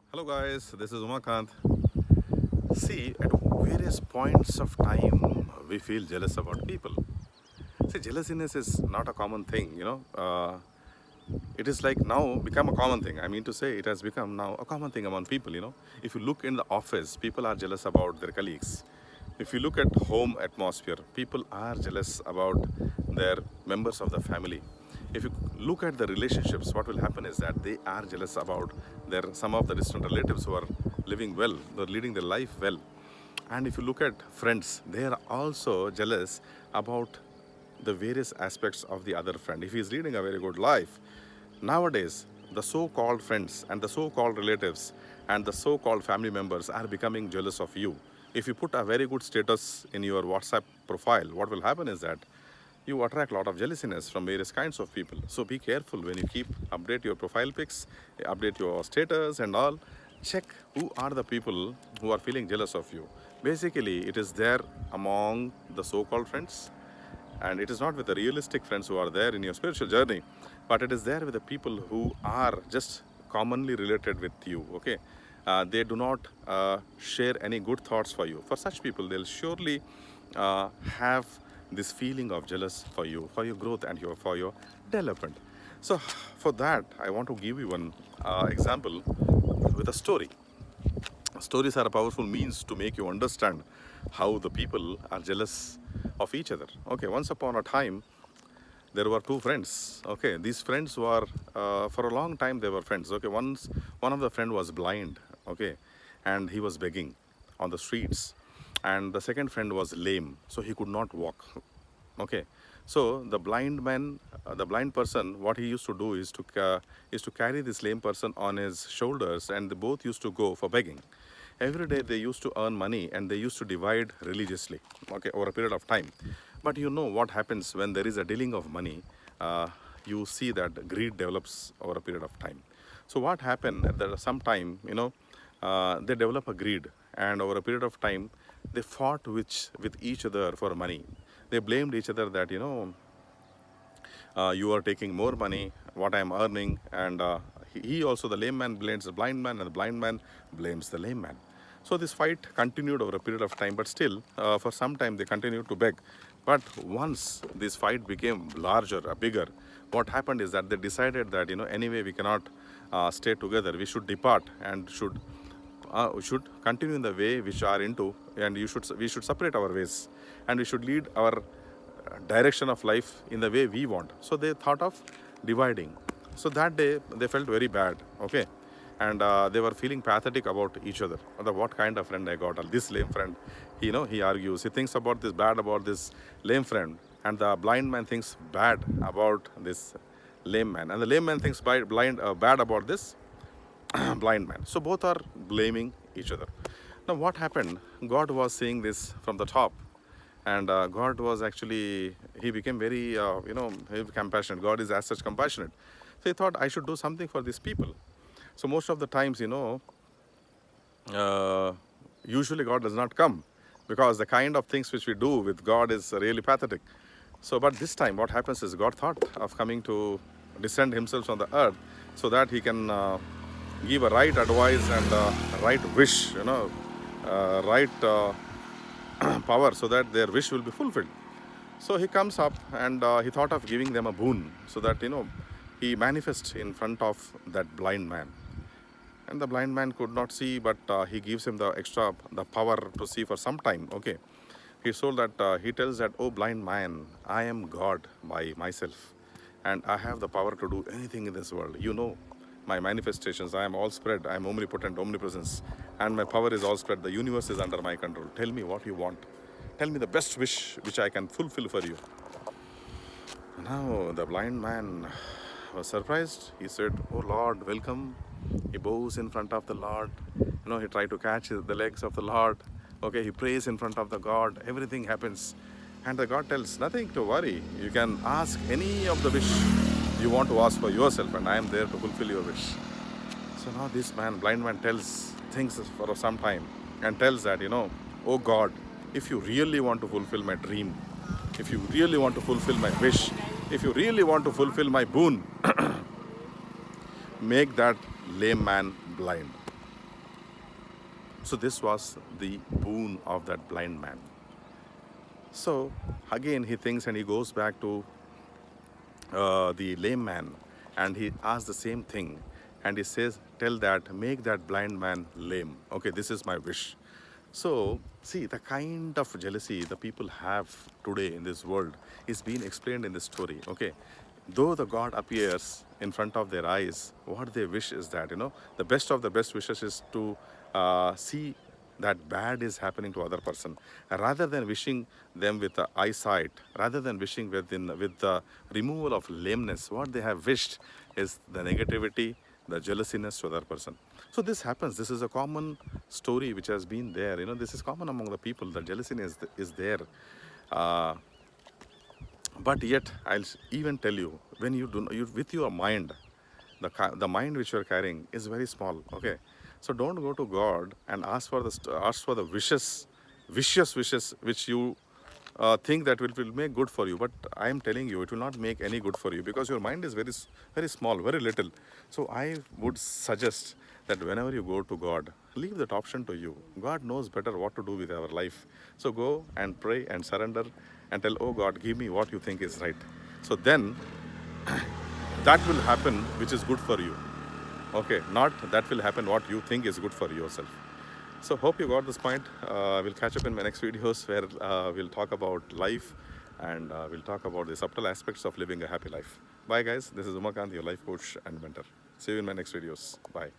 Hello guys, this is Umakant. See, at various points of time, we feel jealous about people. See, jealousness is not a common thing. It is like now become a common thing. I mean to say, it has become now a common thing among people. If you look in the office, people are jealous about their colleagues. If you look at home atmosphere, people are jealous about their members of the family. If you look at the relationships, what will happen is that they are jealous about their some of the distant relatives who are living well, they're leading their life well. And if you look at friends, they are also jealous about the various aspects of the other friend. If he is leading a very good life, nowadays the so-called friends and the so-called relatives and the so-called family members are becoming jealous of you. If you put a very good status in your WhatsApp profile, what will happen is that you attract a lot of jealousiness from various kinds of people. So be careful when you keep update your profile pics, update your status and all. Check who are the people who are feeling jealous of you. Basically, it is there among the so-called friends, and it is not with the realistic friends who are there in your spiritual journey, but it is there with the people who are just commonly related with you. Okay, they do not share any good thoughts for you. For such people, they'll surely have this feeling of jealous for you, for your growth and for your development. So for that, I want to give you one example with a story. Stories are a powerful means to make you understand how the people are jealous of each other. Okay, once upon a time, there were two friends. Okay, these friends were for a long time they were friends. Okay, once one of the friend was blind. Okay, and he was begging on the streets, and the second friend was lame, so he could not walk. Okay, so the blind man, the blind person, what he used to do is to carry this lame person on his shoulders, and they both used to go for begging. Every day they used to earn money, and they used to divide religiously, okay, over a period of time. But you know what happens when there is a dealing of money? You see that greed develops over a period of time. So what happened at some time, they develop a greed, and over a period of time, they fought with each other for money. They blamed each other that you are taking more money what I am earning, and he also, the lame man, blames the blind man, and the blind man blames the lame man. So this fight continued over a period of time, but still for some time they continued to beg. But once this fight became larger, bigger, what happened is that they decided that anyway we cannot stay together, we should depart and should continue in the way which are into, and we should separate our ways, and we should lead our direction of life in the way we want. So they thought of dividing. So that day they felt very bad. Okay, and they were feeling pathetic about each other. What kind of friend I got? This lame friend. He argues. He thinks about this bad about this lame friend, and the blind man thinks bad about this lame man, and the lame man thinks bad about this blind man. So both are blaming each other. Now, what happened? God was seeing this from the top, and God was actually, he became very, very compassionate. God is as such compassionate. So he thought, I should do something for these people. So most of the times, uh, usually God does not come, because the kind of things which we do with God is really pathetic. So, but this time, what happens is God thought of coming to descend himself on the earth so that he can give a right advice and right wish, right power, so that their wish will be fulfilled. So he comes up, and he thought of giving them a boon, so that he manifests in front of that blind man. And the blind man could not see, but he gives him the power to see for some time. Okay, he tells that, oh blind man, I am God by myself, and I have the power to do anything in this world. My manifestations, I am all spread, I am omnipotent, omnipresence, and my power is all spread. The universe is under my control. Tell me what you want. Tell me the best wish which I can fulfill for you. Now the blind man was surprised. He said, oh Lord, welcome. He bows in front of the Lord. He tried to catch the legs of the Lord. Okay, he prays in front of the God. Everything happens. And the God tells, nothing to worry. You can ask any of the wish you want to ask for yourself, and I am there to fulfill your wish. So now this blind man, thinks for some time, and tells that, oh God, if you really want to fulfill my dream, if you really want to fulfill my wish, if you really want to fulfill my boon, make that lame man blind. So this was the boon of that blind man. So again he thinks and he goes back to the lame man, and he asks the same thing, and he says, tell that, make that blind man lame. Okay, this is my wish. So see, the kind of jealousy the people have today in this world is being explained in this story. Okay, though the God appears in front of their eyes, what they wish is that, the best of the best wishes is to see that bad is happening to other person, rather than wishing them with the eyesight, rather than wishing with the removal of lameness. What they have wished is the negativity, the jealousiness to other person. So this happens. This is a common story which has been there. This is common among the people. The jealousy is there. uh, but yet even tell you, when you do you with your mind, the mind which you are carrying is very small. Okay, so don't go to God and ask for the vicious wishes which you think that will make good for you. But I am telling you, it will not make any good for you, because your mind is very small, very little. So I would suggest that whenever you go to God, leave that option to you. God knows better what to do with our life. So go and pray and surrender and tell, oh God, give me what you think is right. So then that will happen which is good for you. Okay, not that will happen what you think is good for yourself. So hope you got this point. We'll catch up in my next videos, where we'll talk about life, and we'll talk about the subtle aspects of living a happy life. Bye guys, this is Umakant, your life coach and mentor. See you in my next videos. Bye.